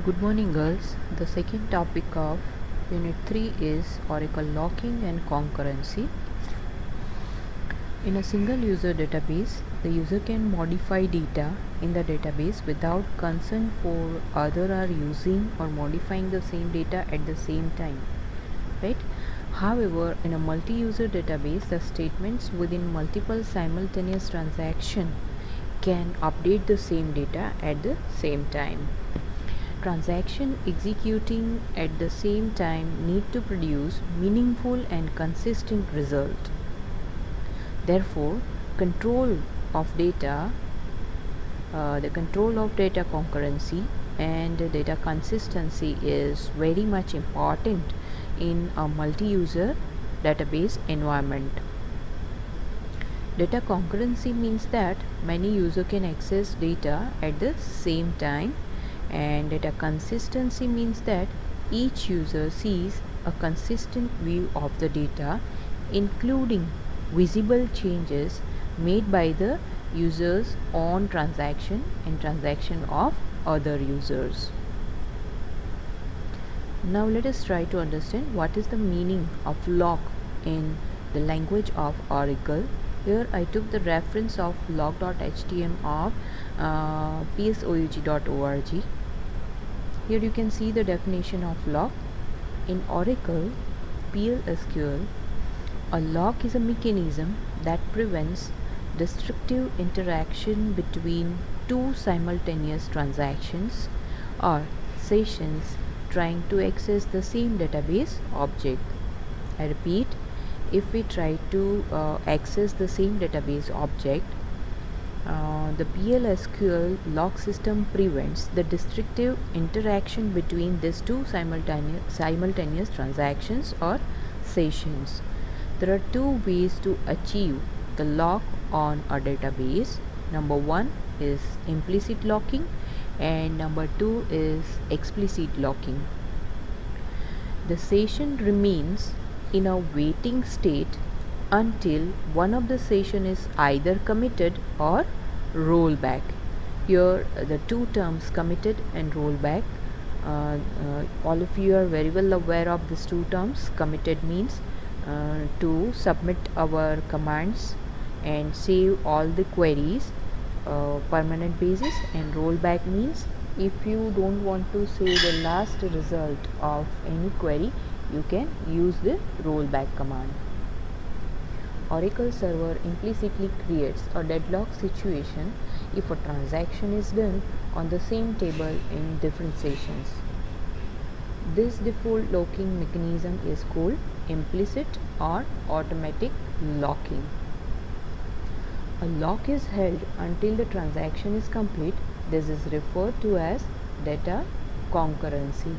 Good morning, girls. The second topic of Unit 3 is Oracle locking and concurrency. In a single user database, the user can modify data in the database without consent for other are using or modifying the same data at the same time. Right? However, in a multi-user database, the statements within multiple simultaneous transactions can update the same data at the same time. Transaction executing at the same time need to produce meaningful and consistent result. Therefore, control of data, the control of data concurrency and data consistency is very much important in a multi-user database environment. Data concurrency means that many users can access data at the same time, and data consistency means that each user sees a consistent view of the data, including visible changes made by the users on transaction and transaction of other users. Now let us try to understand what is the meaning of lock in the language of Oracle. Here I took the reference of log.htm of psoug.org. Here you can see the definition of lock. In Oracle PL/SQL, a lock is a mechanism that prevents destructive interaction between two simultaneous transactions or sessions trying to access the same database object. I repeat, if we try to access the same database object, the PL/SQL lock system prevents the destructive interaction between these two simultaneous transactions or sessions. There are two ways to achieve the lock on a database. Number one is implicit locking and number two is explicit locking. The session remains in a waiting state until one of the session is either committed or rollback. Here the two terms committed and rollback, all of you are very well aware of these two terms. Committed means to submit our commands and save all the queries permanent basis, and rollback means if you don't want to save the last result of any query, you can use the rollback command. Oracle server implicitly creates a deadlock situation if a transaction is done on the same table in different sessions. This default locking mechanism is called implicit or automatic locking. A lock is held until the transaction is complete. This is referred to as data concurrency.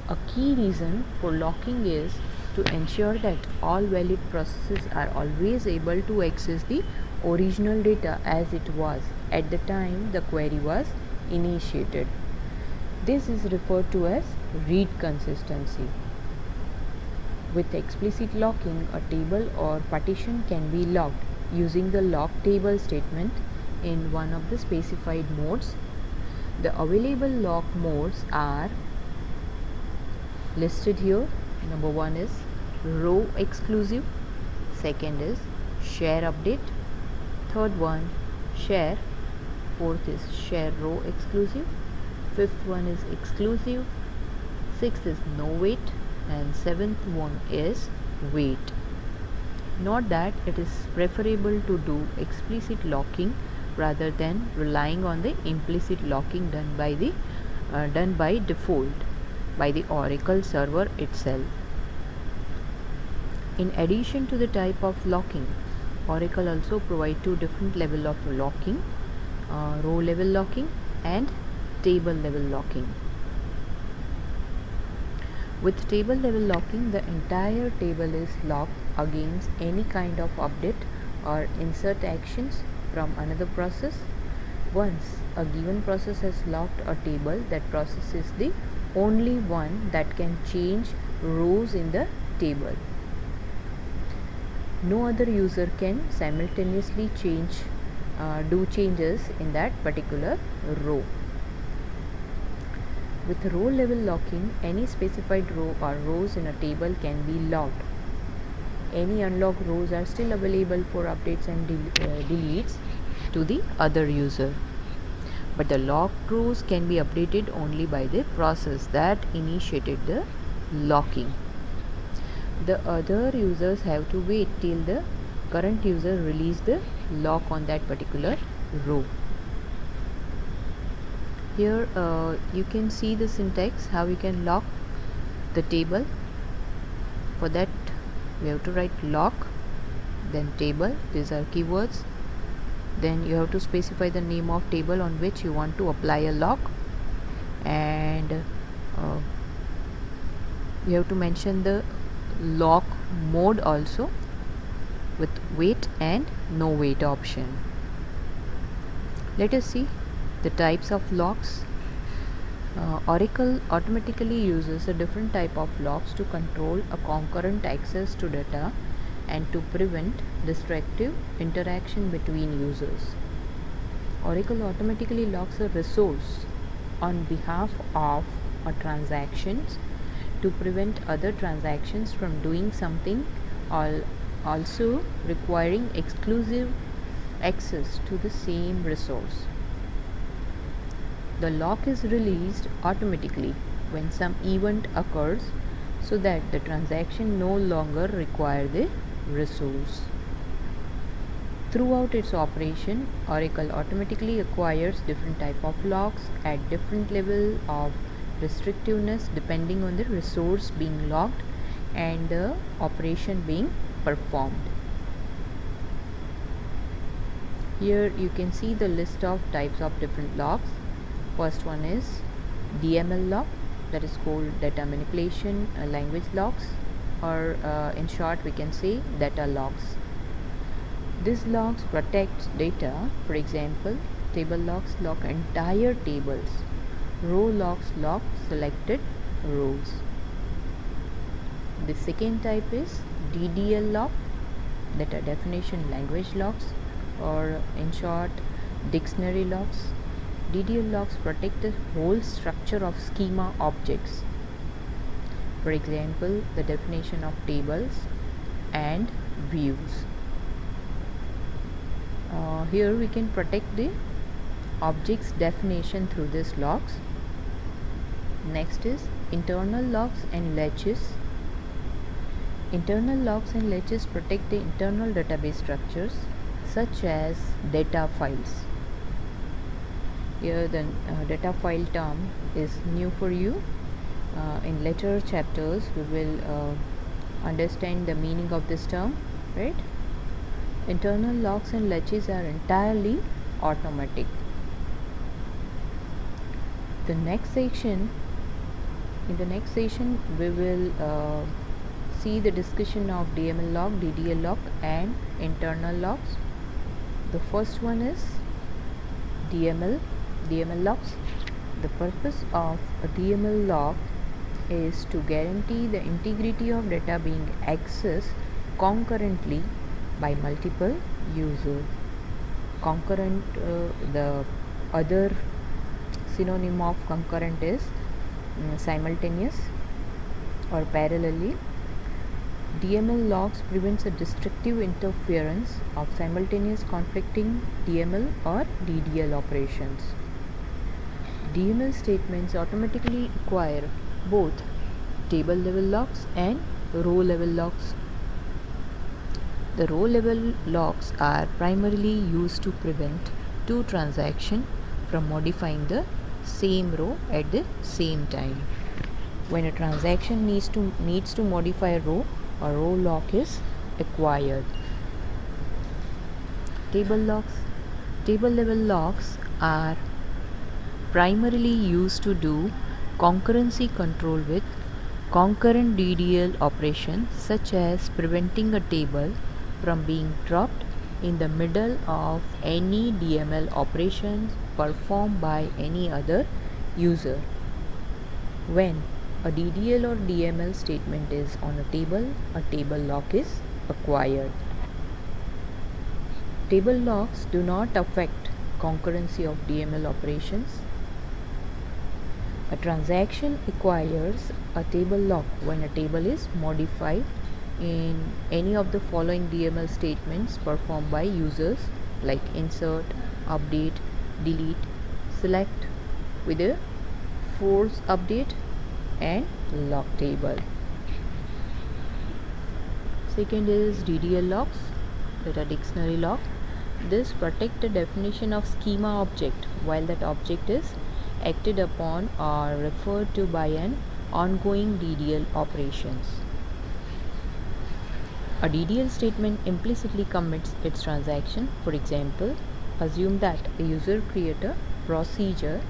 A key reason for locking is to ensure that all valid processes are always able to access the original data as it was at the time the query was initiated. This is referred to as read consistency. With explicit locking, a table or partition can be locked using the lock table statement in one of the specified modes. The available lock modes are listed here. Number one is row exclusive, second is share update, third one share, fourth is share row exclusive, fifth one is exclusive, sixth is no wait, and seventh one is wait. Note that it is preferable to do explicit locking rather than relying on the implicit locking done by default by the Oracle server itself. In addition to the type of locking, Oracle also provides two different levels of locking, row level locking and table level locking. With table level locking, the entire table is locked against any kind of update or insert actions from another process. Once a given process has locked a table, that process is the only one that can change rows in the table. No other user can simultaneously change do changes in that particular row. With row level locking, any specified row or rows in a table can be locked. Any unlocked rows are still available for updates and deletes to the other user. But the locked rows can be updated only by the process that initiated the locking. The other users have to wait till the current user release the lock on that particular row. Here you can see the syntax how you can lock the table. For that we have to write lock, then table, these are keywords. Then you have to specify the name of table on which you want to apply a lock, and you have to mention the lock mode also with wait and no wait option. Let us see the types of locks. Oracle automatically uses a different type of locks to control a concurrent access to data and to prevent destructive interaction between users. Oracle automatically locks a resource on behalf of a transactions to prevent other transactions from doing something, also requiring exclusive access to the same resource. The lock is released automatically when some event occurs so that the transaction no longer requires the resource. Throughout its operation, Oracle automatically acquires different type of locks at different level of restrictiveness depending on the resource being locked and the operation being performed. Here you can see the list of types of different locks. First one is DML lock, that is called data manipulation language locks, or in short we can say data locks. These locks protect data. For example, table locks lock entire tables. Row locks lock selected rows. The second type is DDL lock, data definition language locks, or in short dictionary locks. DDL locks protect the whole structure of schema objects. For example, the definition of tables and views. Here we can protect the object's definition through these locks. Next is internal locks and latches. Internal locks and latches protect the internal database structures such as data files. Here the data file term is new for you. In later chapters we will understand the meaning of this term, right? Internal locks and latches are entirely automatic. In the next section we will see the discussion of DML lock, DDL lock and internal locks. The first one is DML locks. The purpose of a DML lock is to guarantee the integrity of data being accessed concurrently by multiple users. Concurrent, the other synonym of concurrent is simultaneous or parallelly. DML locks prevents a destructive interference of simultaneous conflicting DML or DDL operations. DML statements automatically acquire both table level locks and row level locks. The row level locks are primarily used to prevent two transactions from modifying the same row at the same time. When a transaction needs to modify a row lock is acquired. Table level locks are primarily used to do concurrency control with concurrent DDL operations, such as preventing a table from being dropped in the middle of any DML operations performed by any other user. When a DDL or DML statement is on a table lock is acquired. Table locks do not affect concurrency of DML operations. A transaction acquires a table lock when a table is modified in any of the following DML statements performed by users like insert, update, delete, select with a force update and lock table. Second is DDL locks, that are dictionary lock. This protect the definition of schema object while that object is acted upon or referred to by an ongoing DDL operations. A DDL statement implicitly commits its transaction. For example, assume that a user create a procedure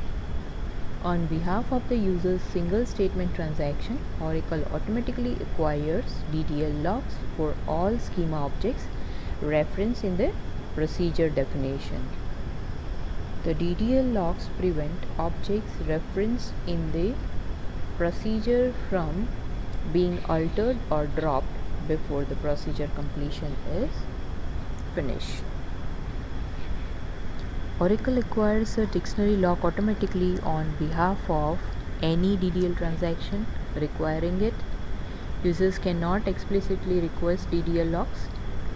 on behalf of the user's single statement transaction. Oracle automatically acquires DDL locks for all schema objects referenced in the procedure definition. The DDL locks prevent objects referenced in the procedure from being altered or dropped before the procedure completion is finished. Oracle acquires a dictionary lock automatically on behalf of any DDL transaction requiring it. Users cannot explicitly request DDL locks.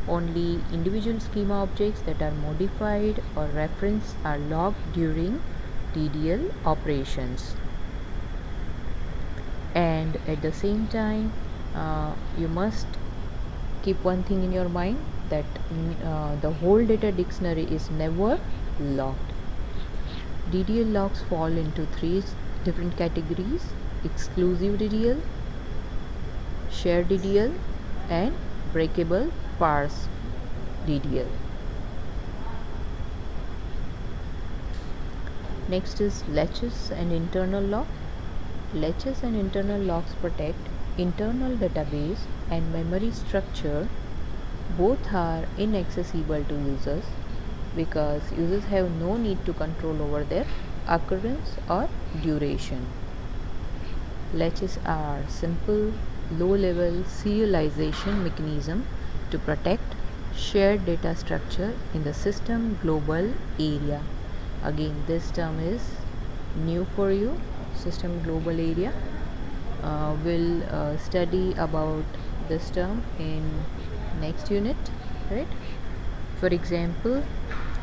Only individual schema objects that are modified or referenced are logged during DDL operations. And at the same time, you must keep one thing in your mind, that the whole data dictionary is never locked. DDL locks fall into three different categories: exclusive DDL, shared DDL, and breakable parse DDL. Next is latches and internal lock. Latches and internal locks protect internal database and memory structure. Both are inaccessible to users because users have no need to control over their occurrence or duration. Latches are simple, low-level serialization mechanism to protect shared data structure in the system global area. Again, this term is new for you, system global area. We'll study about this term in next unit, right? For example,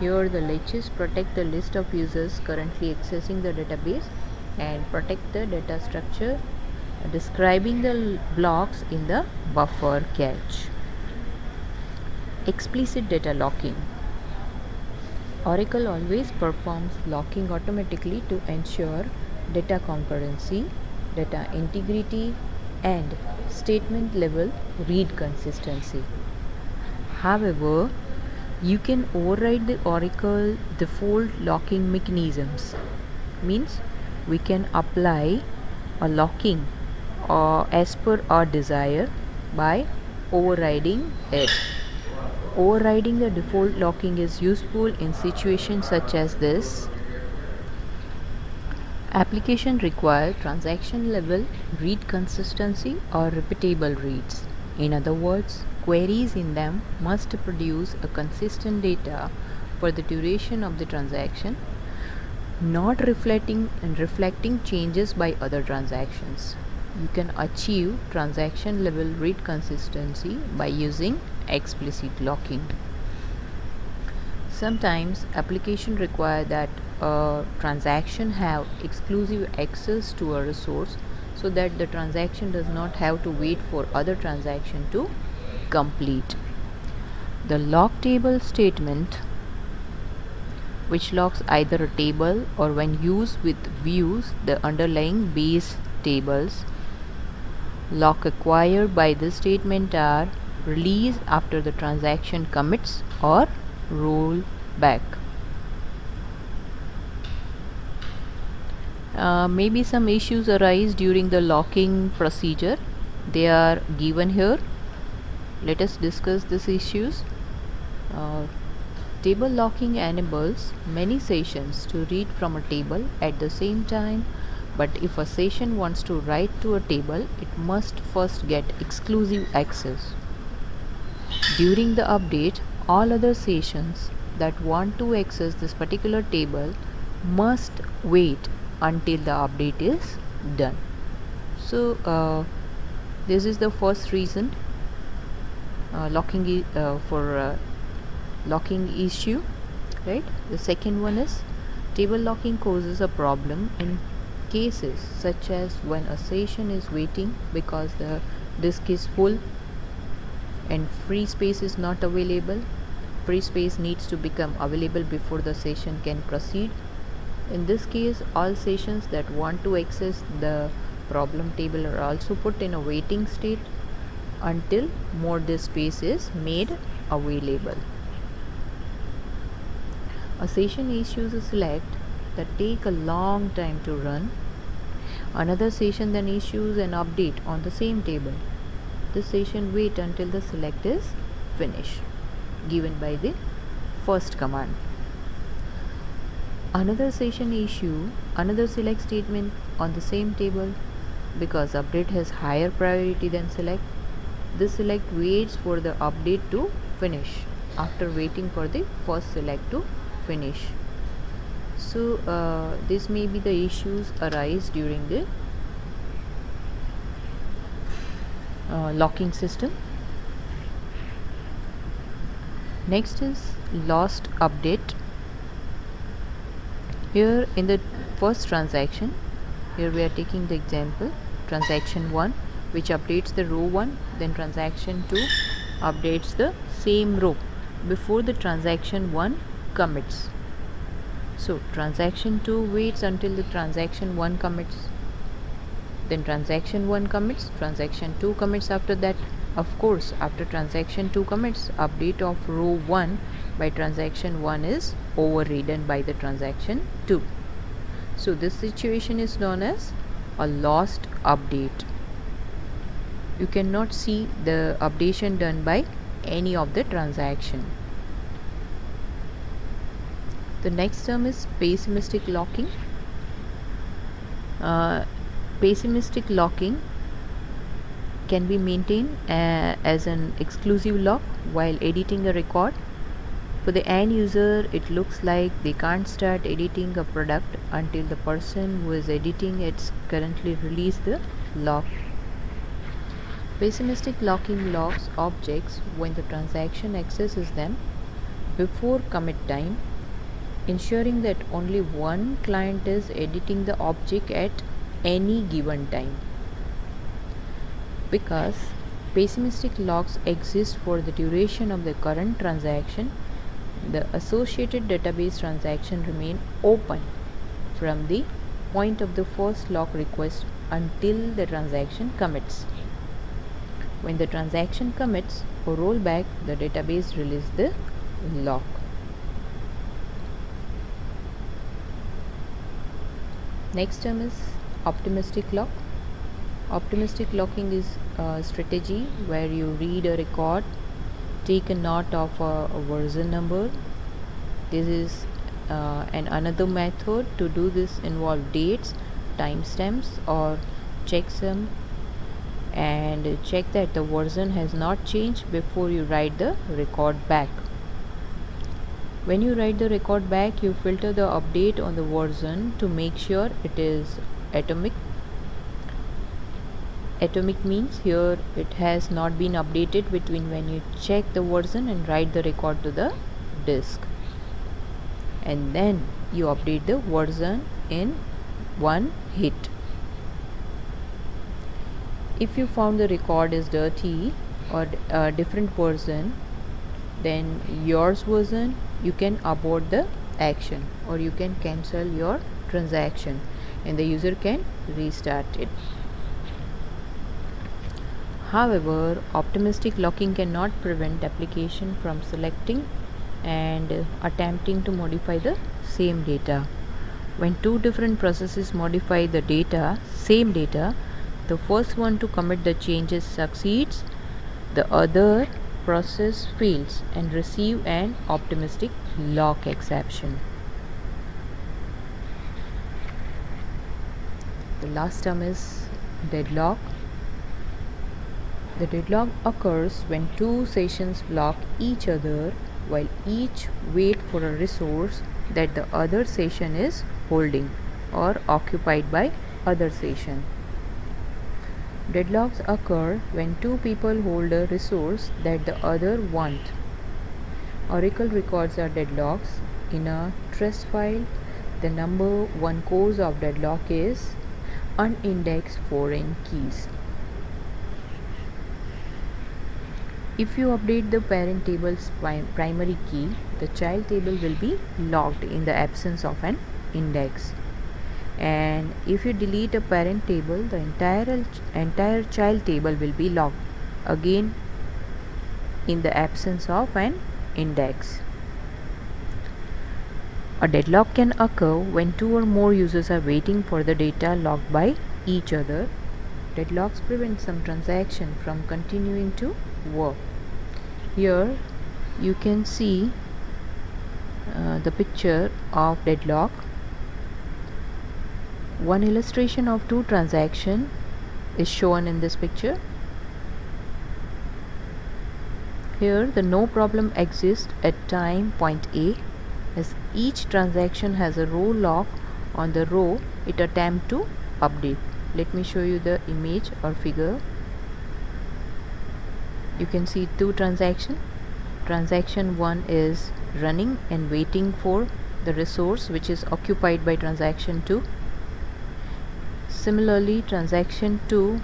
here the latches protect the list of users currently accessing the database and protect the data structure describing the blocks in the buffer cache. Explicit data locking. Oracle always performs locking automatically to ensure data concurrency, data integrity, and statement level read consistency. However, you can override the Oracle default locking mechanisms. Means we can apply a locking as per our desire by overriding it. Overriding the default locking is useful in situations such as this. Application require transaction level read consistency or repeatable reads. In other words, queries in them must produce a consistent data for the duration of the transaction, not reflecting changes by other transactions. You can achieve transaction level read consistency by using explicit locking. Sometimes application require that a transaction have exclusive access to a resource so that the transaction does not have to wait for other transaction to complete. The lock table statement, which locks either a table or when used with views the underlying base tables. Lock acquired by this statement are released after the transaction commits or roll back. Maybe some issues arise during the locking procedure. They are given here. Let us discuss these issues. Table locking enables many sessions to read from a table at the same time, but if a session wants to write to a table, it must first get exclusive access. During the update, all other sessions that want to access this particular table must wait until the update is done. So this is the first reason for locking issue, right? The second one is table locking causes a problem in cases such as when a session is waiting because the disk is full and free space is not available. Free space needs to become available before the session can proceed. In this case, all sessions that want to access the problem table are also put in a waiting state until more disk space is made available. A session issues a select that take a long time to run. Another session then issues an update on the same table. This session wait until the select is finished, given by the first command. Another session issue another select statement on the same table because update has higher priority than select. This select waits for the update to finish after waiting for the first select to finish. So this may be the issues arise during the locking system. Next is lost update. Here in the first transaction, here we are taking the example transaction 1 which updates the row 1, then transaction 2 updates the same row before the transaction 1 commits. So transaction 2 waits until the transaction 1 commits, then transaction 1 commits, transaction 2 commits after that. Of course, after transaction 2 commits, update of row 1 by transaction 1 is overridden by the transaction 2. So this situation is known as a lost update. You cannot see the updation done by any of the transaction. The next term is pessimistic locking. Pessimistic locking can be maintained as an exclusive lock while editing a record. For the end user, it looks like they can't start editing a product until the person who is editing it's currently released the lock. Pessimistic locking locks objects when the transaction accesses them before commit time, ensuring that only one client is editing the object at any given time. Because pessimistic locks exist for the duration of the current transaction, the associated database transaction remain open from the point of the first lock request until the transaction commits. When the transaction commits or rollback, the database releases the lock. Next term is optimistic lock. Optimistic locking is a strategy where you read a record, take a note of a version number. This is another method to do this involve dates, timestamps, or checksum, and check that the version has not changed before you write the record back. When you write the record back, you filter the update on the version to make sure it is atomic. Atomic means here it has not been updated between when you check the version and write the record to the disk, and then you update the version in one hit. If you found the record is dirty or a different version than yours version, you can abort the action or you can cancel your transaction and the user can restart it. However, optimistic locking cannot prevent application from selecting and attempting to modify the same data. When two different processes modify the same data, the first one to commit the changes succeeds, the other process fails and receive an optimistic lock exception. The last term is deadlock. The deadlock occurs when two sessions block each other while each wait for a resource that the other session is holding or occupied by other session. Deadlocks occur when two people hold a resource that the other want. Oracle records our deadlocks in a trace file. The number one cause of deadlock is unindexed foreign keys. If you update the parent table's primary key, the child table will be locked in the absence of an index. And if you delete a parent table, the entire child table will be locked again in the absence of an index. A deadlock can occur when two or more users are waiting for the data locked by each other. Deadlocks prevent some transaction from continuing to work. Here you can see the picture of deadlock. One illustration of two transactions is shown in this picture. Here the no problem exists at time point A, as each transaction has a row lock on the row it attempts to update. Let me show you the image or figure. You can see two transactions. Transaction 1 is running and waiting for the resource which is occupied by transaction 2. Similarly, transaction 2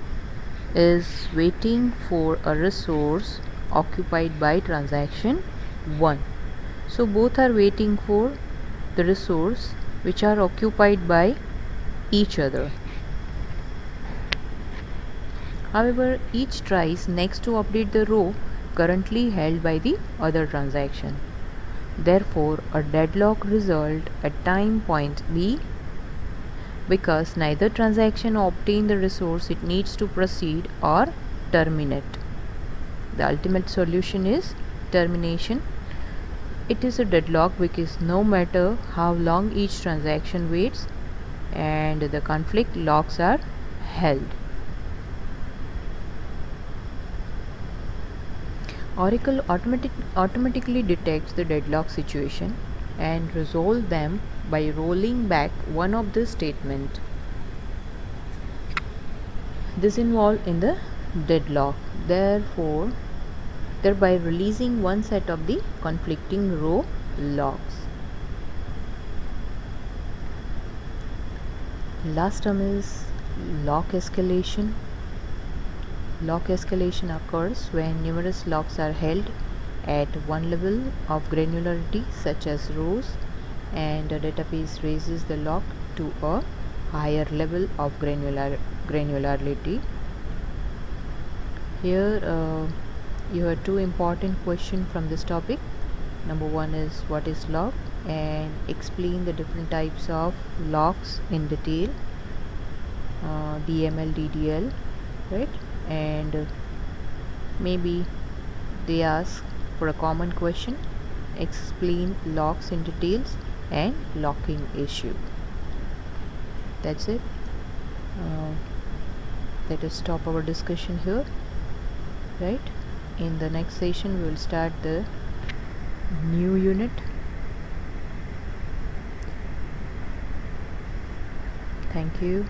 is waiting for a resource occupied by transaction 1. So both are waiting for the resource which are occupied by each other. However, each tries next to update the row currently held by the other transaction. Therefore, a deadlock result at time point B, because neither transaction obtain the resource it needs to proceed or terminate. The ultimate solution is termination. It is a deadlock because no matter how long each transaction waits and the conflict locks are held. Oracle automatically detects the deadlock situation and resolve them by rolling back one of the statement. This involved in the deadlock, thereby releasing one set of the conflicting row locks. Last term is lock escalation. Lock escalation occurs when numerous locks are held at one level of granularity, such as rows, and a database raises the lock to a higher level of granularity. Here you have two important questions from this topic. Number one is what is lock, and explain the different types of locks in detail. DML, DDL, right? And maybe they ask for a common question, explain locks in details and locking issue. That's it. Let us stop our discussion here, right? In the next session we will start the new unit. Thank you.